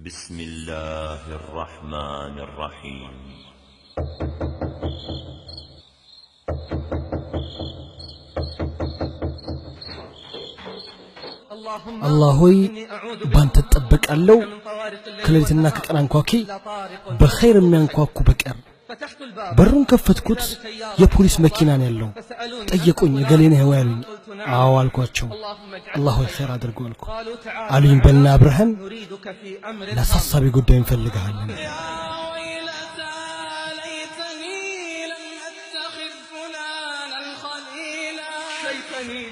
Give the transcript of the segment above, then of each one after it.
بسم الله الرحمن الرحيم الله هوي بانت تطبق አለው ከሌሊትና ከቀን አንኳኪ በخير የሚያንኳኩ በቀር በሩን ከፈትኩት የፖሊስ መኪና ነው ያለው ጠየቁኝ ገሌነ ያሉኝ አዎ አልኳቸው አላህ ሆይ خير አድርጎ አልኩ አሉኝ በልና አብርሃም ለሳሳቢ ጉዳይ እንፈልጋለን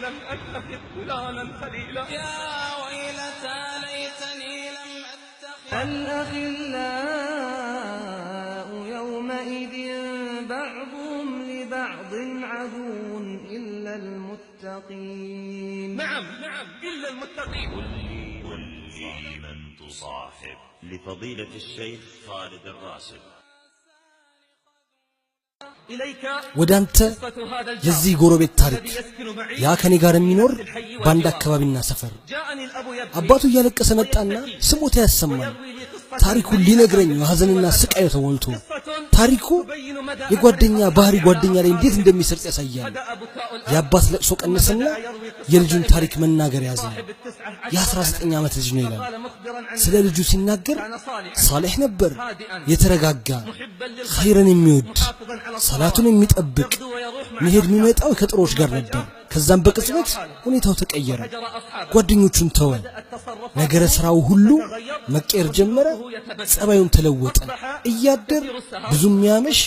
لم أتخذ فلانا خليلا يا ويلتى ليتني لم أتخذ الأخلاء يومئذ بعضهم لبعض عدو إلا المتقين نعم إلا المتقين قل لي من تصاحب لفضيلة الشيخ خالد الراشد ወዳንተ የዚህ ጎረቤት ታሪክ ያ ከኔ ጋር የሚኖር ባንዳ አካባቢና ሰፈር አባቱ እያለቀሰ መጣና ስሞታ ያሰማኝ ታሪኩን ሊነግረኝ ሐዘንና ስቃይ ተሞልቶ ታሪኩ የጓደኛ ባህሪ ጓደኛ ላይ እንዴት እንደሚሰርጽ ያሳያል የአባት ለቅሶ ቀነሰና የልጁን ታሪክ መናገር ያዘ የ19 ዓመት ልጅ ነው ይላል ስለ ልጁ ሲናገር ሷሊህ ነበር የተረጋጋ ኸይርን የሚወድ ሰላቱን የሚጠብቅ መሄድ የሚመጣው ከጥሮች ጋር ነበር ከዛም በቅጽበት ሁኔታው ተቀየረ ጓደኞቹን ተወ ነገረ ስራው ሁሉ መቀየር ጀመረ ጸባዩን ተለወጠ እያደር ብዙም የሚያመሽ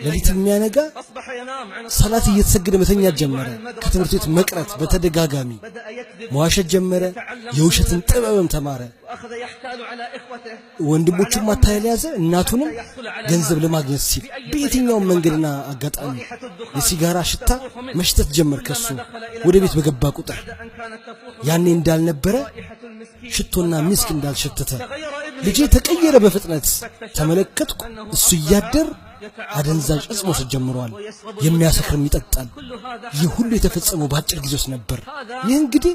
ለሊት የሚያነጋ ሰላት እየተሰገደ መተኛት ጀመረ ከትምህርት ቤት መቅረት በተደጋጋሚ መዋሸት ጀመረ የውሸትን ጥበብም ተማረ ወንድሞቹን ማታለል ያዘ እናቱንም ገንዘብ ለማግኘት ሲል በየትኛው መንገድና አጋጣሚ የሲጋራ ሽታ መሽተት ጀመር ከሱ ወደ ቤት በገባ ቁጥር ያኔ እንዳልነበረ ሽቶና ሚስክ እንዳልሸተተ ልጄ ተቀየረ በፍጥነት ተመለከትኩ እሱ ያደር አደንዛዥ እጽ መውሰድ ጀምሯል የሚያሰክርም ይጠጣል ይህ ሁሉ የተፈጸመው በአጭር ጊዜ ውስጥ ነበር ይህ እንግዲህ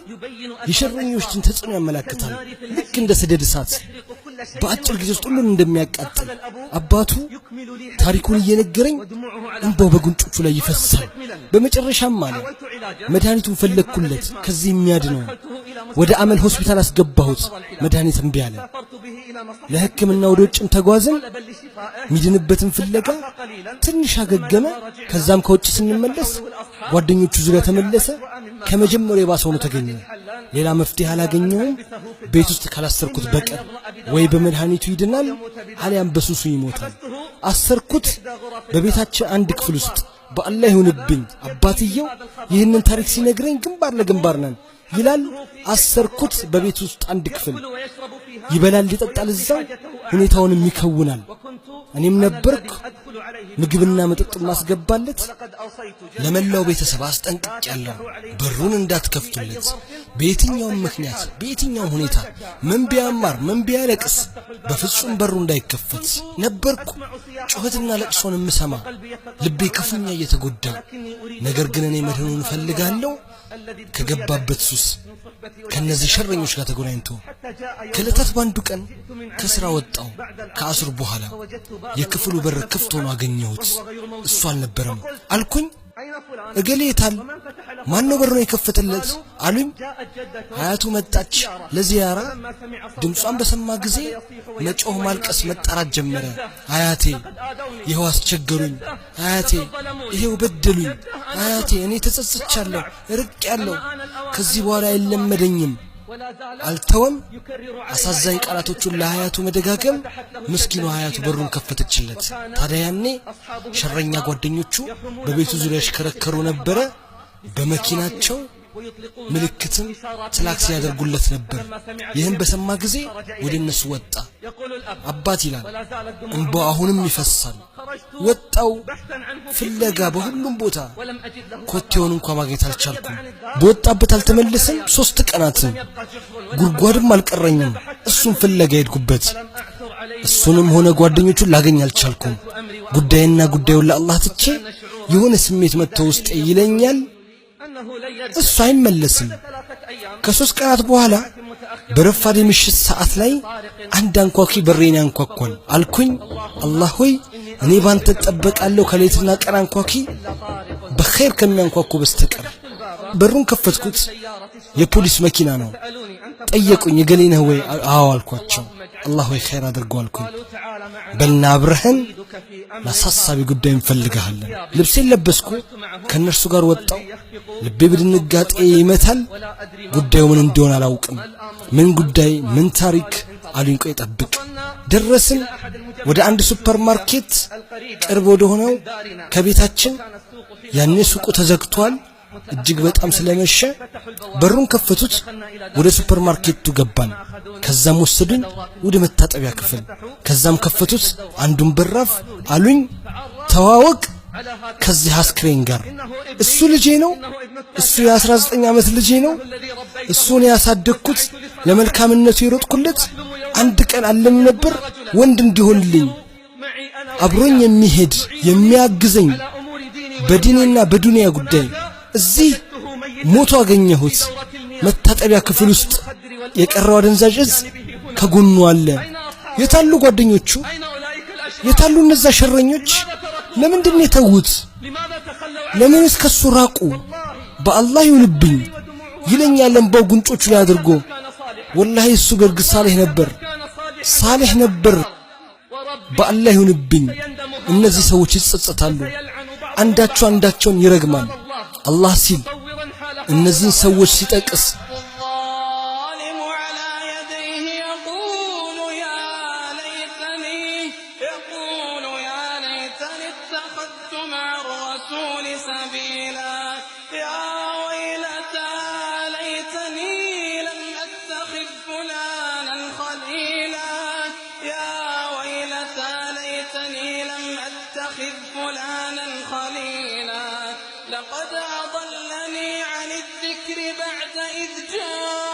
የሸረኞችን ተጽዕኖ ያመለክታል ልክ እንደ ሰደድ እሳት በአጭር ጊዜ ውስጥ ሁሉን እንደሚያቃጥል አባቱ ታሪኩን እየነገረኝ እንባው በጉንጮቹ ላይ ይፈሳል በመጨረሻም አለ መድኃኒቱን ፈለግኩለት ከዚህ የሚያድነው ወደ አመል ሆስፒታል አስገባሁት መድኃኒት እምቢ አለ ለሕክምና ወደ ውጭም ተጓዘን ሚድንበትን ፍለጋ ትንሽ አገገመ ከዛም ከውጭ ስንመለስ ጓደኞቹ ዙሪያ ተመለሰ ከመጀመሪያው የባሰው ነው ተገኘ ሌላ መፍትሄ አላገኘውም ቤት ውስጥ ካላሰርኩት በቀር ወይ በመድኃኒቱ ይድናል አሊያም በሱሱ ይሞታል አሰርኩት በቤታችን አንድ ክፍል ውስጥ በአላህ ይሁንብኝ አባትየው ይህንን ታሪክ ሲነግረኝ ግንባር ለግንባር ነን ይላል አሰርኩት በቤት ውስጥ አንድ ክፍል ይበላል ይጠጣል እዛው ሁኔታውንም ይከውናል እኔም ነበርኩ ምግብና መጠጥ ማስገባለት ለመላው ቤተሰብ አስጠንቅቄያለሁ በሩን እንዳትከፍቱለት በየትኛውም ምክንያት በየትኛውም ሁኔታ ምን ቢያማር ምን ቢያለቅስ በፍጹም በሩ እንዳይከፈት ነበርኩ ጩኸትና ለቅሶን ምሰማ ልቤ ክፉኛ እየተጎዳ ነገር ግን እኔ መድህኑን ፈልጋለሁ ከገባበት ሱስ ከነዚህ ሸረኞች ጋር ተገናኝቶ ከለታት ባንዱ ቀን ከስራ ወጣው ከአስር በኋላ የክፍሉ በር ክፍት ሆኖ አገኘሁት እሱ አልነበረም አልኩኝ እገሌ የታል ማን ነው በሩን የከፈተለት አሉኝ አያቱ መጣች ለዚያራ ድምጿን በሰማ ጊዜ መጮህ ማልቀስ መጣራት ጀመረ አያቴ ይሄው አስቸገሩኝ አያቴ ይሄው በደሉኝ አያቴ እኔ ተጸጽቻለሁ ርቄያለሁ ከዚህ በኋላ አይለመደኝም አልተወም አሳዛኝ ቃላቶቹን ለሀያቱ መደጋገም ምስኪኑ ሀያቱ በሩን ከፈተችለት ታዲያ ያኔ ሸረኛ ጓደኞቹ በቤቱ ዙሪያ ሽከረከሩ ነበረ በመኪናቸው ምልክትም ትላክስ ያደርጉለት ነበር ይህን በሰማ ጊዜ ወደ እነሱ ወጣ አባት ይላል እንባ አሁንም ይፈሳል ወጣው ፍለጋ በሁሉም ቦታ ኮቴውን እንኳን ማግኘት አልቻልኩም በወጣበት አልተመለሰም 3 ቀናትን ጉርጓድም አልቀረኝም እሱን ፍለጋ ሄድኩበት እሱንም ሆነ ጓደኞቹን ላገኝ አልቻልኩም ጉዳዩን ለአላህ ትቼ የሆነ ስሜት መጥቶ ውስጥ ይለኛል እሱ አይመለስም። ከ3 ቀናት በኋላ በረፋድ ምሽት ሰዓት ላይ አንድ አንኳኪ በሬን ያንኳኳል አልኩኝ። አላህ ሆይ እኔ ባንተ ተጠበቃለሁ ከሌትና ቀን አንኳኪ በኸይር ከሚያንኳኩ በስተቀር። በሩን ከፈትኩት። የፖሊስ መኪና ነው። ጠየቁኝ እገሌ ነህ ወይ? አዎ አልኳቸው። አላህ ሆይ ኸይር አድርገው አልኩኝ። በልና አብረህን ለአሳሳቢ ጉዳይ እንፈልግሃለን። ልብሴን ለበስኩ፣ ከነርሱ ጋር ወጣው። ልቤ በድንጋጤ ይመታል። ጉዳዩ ምን እንደሆነ አላውቅም። ምን ጉዳይ ምን ታሪክ አሉኝ። ቆይ ጠብቅ። ደረስን ወደ አንድ ሱፐርማርኬት ቅርብ ወደ ሆነው ከቤታችን። ያኔ ሱቁ ተዘግቷል። እጅግ በጣም ስለመሸ በሩን ከፈቱት። ወደ ሱፐርማርኬቱ ገባን። ከዛም ወሰዱኝ ወደ መታጠቢያ ክፍል። ከዛም ከፈቱት። አንዱን በራፍ አሉኝ ተዋወቅ ከዚህ አስክሬን ጋር። እሱ ልጄ ነው። እሱ የ19 ዓመት ልጄ ነው። እሱን ያሳደግኩት ለመልካምነቱ የሮጥኩለት አንድ ቀን አለም ነበር ወንድ እንዲሆንልኝ አብሮኝ የሚሄድ የሚያግዘኝ በዲኔና በዱንያ ጉዳይ። እዚህ ሞቶ አገኘሁት መታጠቢያ ክፍል ውስጥ። የቀረው አደንዛዥ እጽ ከጎኑ አለ። የታሉ ጓደኞቹ? የታሉ እነዛ ሸረኞች? ለምንድን ነው የተዉት? ለምንስ ከሱ ራቁ? በአላህ ይሁንብኝ ይለኛል እንባው ጉንጮቹ ላይ አድርጎ። ወላሂ እሱ ገርግ ሳሌህ ነበር። በአላህ ይሁንብኝ እነዚህ ሰዎች ይጸጸታሉ። አንዳቸው አንዳቸውን ይረግማል። አላህ ሲል እነዚህን ሰዎች ሲጠቅስ فلانا خليلا لقد أضلني عن الذكر بعد إذ جاء